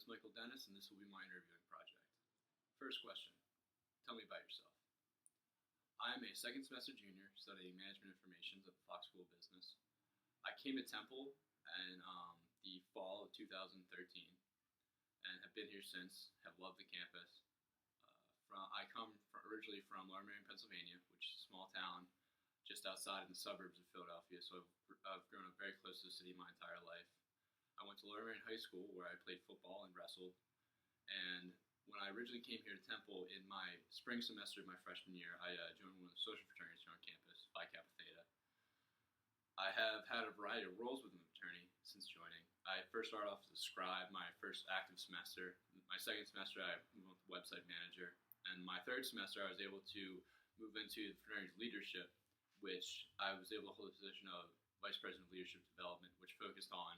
is Michael Dennis, and this will be my interviewing project. First question, tell me about yourself. I am a second semester junior studying management information at the Fox School of Business. I came to Temple in the fall of 2013 and have been here since, have loved the campus. I come originally from Lower Merion, Pennsylvania, which is a small town just outside in the suburbs of Philadelphia, so I've grown up very close to the city my entire life. I went to Lower Merion High School where I played football and wrestled, and when I originally came here to Temple in my spring semester of my freshman year, I joined one of the social fraternities here on campus, Phi Kappa Theta. I have had a variety of roles within the fraternity since joining. I first started off as a scribe my first active semester. My second semester I moved on to website manager, and my third semester I was able to move into the fraternity's leadership, which I was able to hold the position of Vice President of Leadership Development, which focused on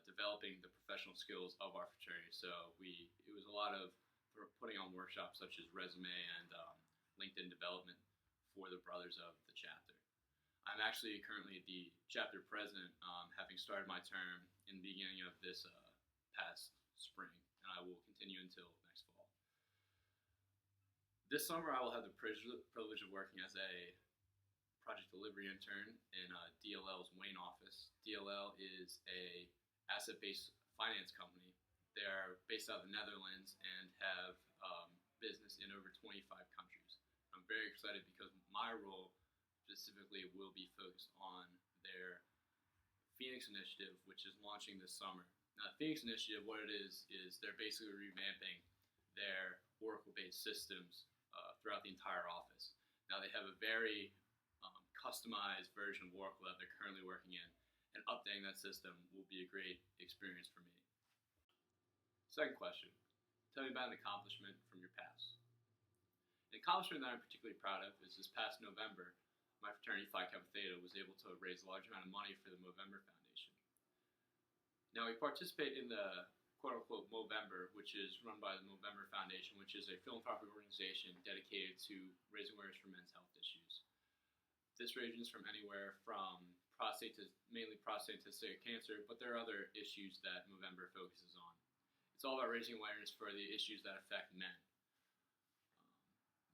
developing the professional skills of our fraternity. So it was a lot of putting on workshops such as resume and LinkedIn development for the brothers of the chapter. I'm actually currently the chapter president, having started my term in the beginning of this past spring, and I will continue until next fall. This summer I will have the privilege of working as a project delivery intern in DLL's Wayne office. DLL is a asset-based finance company. They are based out of the Netherlands and have business in over 25 countries. I'm very excited because my role specifically will be focused on their Phoenix initiative, which is launching this summer. Now, the Phoenix initiative, what it is they're basically revamping their Oracle-based systems throughout the entire office. Now, they have a very customized version of Oracle that they're currently working in, and updating that system will be a great experience for me. Second question, tell me about an accomplishment from your past. An accomplishment that I'm particularly proud of is this past November, my fraternity Phi Kappa Theta was able to raise a large amount of money for the Movember Foundation. Now, we participate in the quote-unquote Movember, which is run by the Movember Foundation, which is a philanthropic organization dedicated to raising awareness for men's health issues. This ranges from anywhere from mainly prostate and testicular cancer, but there are other issues that Movember focuses on. It's all about raising awareness for the issues that affect men.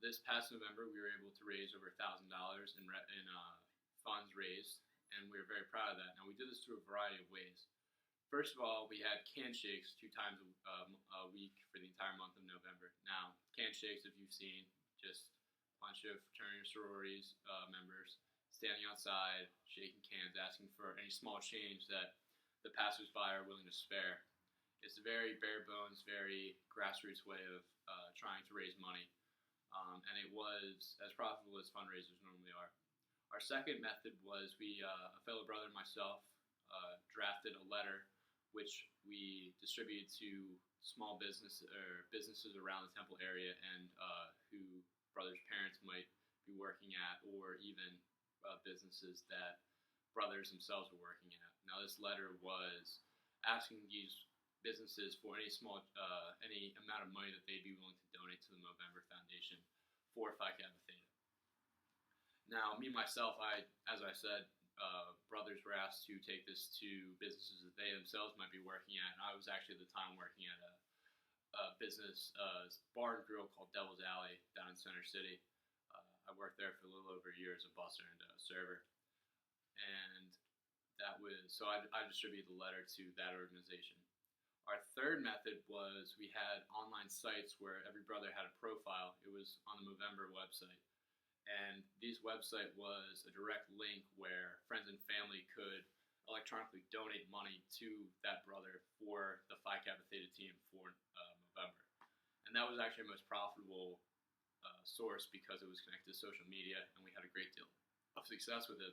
This past November, we were able to raise over $1,000 in funds raised, and we were very proud of that. Now, we did this through a variety of ways. First of all, we had can shakes 2 times a week for the entire month of November. Now, can shakes, if you've seen, just a bunch of fraternity sororities members standing outside, shaking cans, asking for any small change that the passersby are willing to spare. It's a very bare bones, very grassroots way of trying to raise money, and it was as profitable as fundraisers normally are. Our second method was a fellow brother and myself drafted a letter which we distributed to small businesses around the Temple area and who brothers' parents might be working at, or even businesses that brothers themselves were working at. Now, this letter was asking these businesses for any amount of money that they'd be willing to donate to the Movember Foundation for Phi Kappa Theta. Now, me myself, as I said, brothers were asked to take this to businesses that they themselves might be working at, and I was actually at the time working at a business bar and grill called Devil's Alley down in Center City. I worked there for a little over a year as a busser and a server, and I distributed the letter to that organization. Our third method was we had online sites where every brother had a profile. It was on the Movember website, and this website was a direct link where friends and family could electronically donate money to that brother for the Phi Kappa Theta team for Movember, and that was actually our most profitable source because it was connected to social media, and we had a great deal of success with it.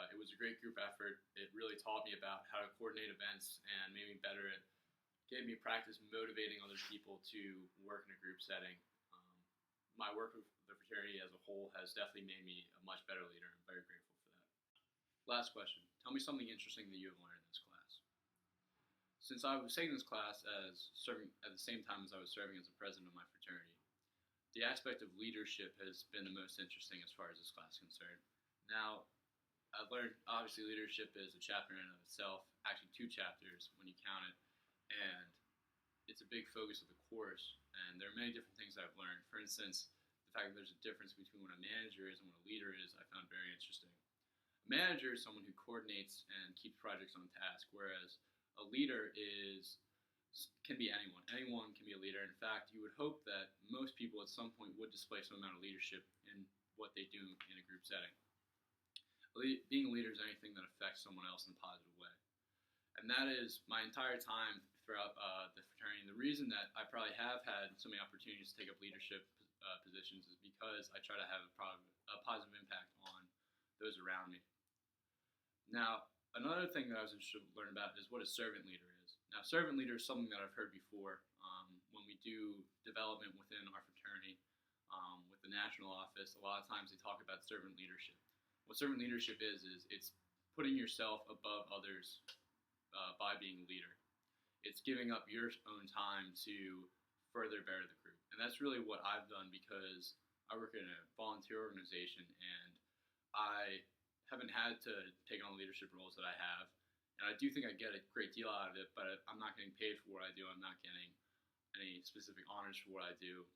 It was a great group effort. It really taught me about how to coordinate events and made me better at gave me practice motivating other people to work in a group setting. My work with the fraternity as a whole has definitely made me a much better leader. I'm very grateful for that. Last question. Tell me something interesting that you have learned in this class. Since I was taking this class as serving at the same time as I was serving as the president of my fraternity, the aspect of leadership has been the most interesting as far as this class is concerned. Now, I've learned, obviously, leadership is a chapter in and of itself, actually 2 chapters when you count it, and it's a big focus of the course, and there are many different things I've learned. For instance, the fact that there's a difference between what a manager is and what a leader is, I found very interesting. A manager is someone who coordinates and keeps projects on task, whereas a leader can be anyone. Anyone can be a leader. In fact, you would hope that most people at some point would display some amount of leadership in what they do in a group setting. Being a leader is anything that affects someone else in a positive way. And that is my entire time throughout the fraternity. And the reason that I probably have had so many opportunities to take up leadership positions is because I try to have a positive impact on those around me. Now, another thing that I was interested to learn about is what a servant leader is. Now, servant leader is something that I've heard before when we do development within our fraternity with the national office. A lot of times they talk about servant leadership. What servant leadership is it's putting yourself above others by being a leader. It's giving up your own time to further better the group. And that's really what I've done because I work in a volunteer organization and I haven't had to take on leadership roles that I have. And I do think I get a great deal out of it, but I'm not getting paid for what I do. I'm not getting any specific honors for what I do.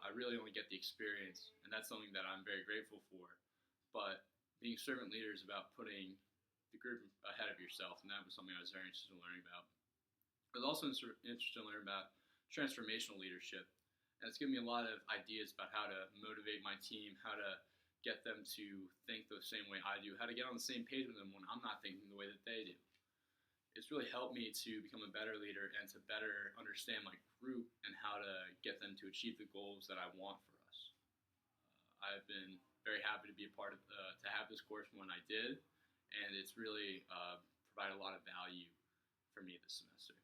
I really only get the experience, and that's something that I'm very grateful for. But being a servant leader is about putting the group ahead of yourself, and that was something I was very interested in learning about. I was also interested in learning about transformational leadership, and it's given me a lot of ideas about how to motivate my team, how to get them to think the same way I do, how to get on the same page with them when I'm not thinking the way that they do. It's really helped me to become a better leader and to better understand my group and how to get them to achieve the goals that I want for us. I've been very happy to be a part of, to have this course when I did, and it's really provided a lot of value for me this semester.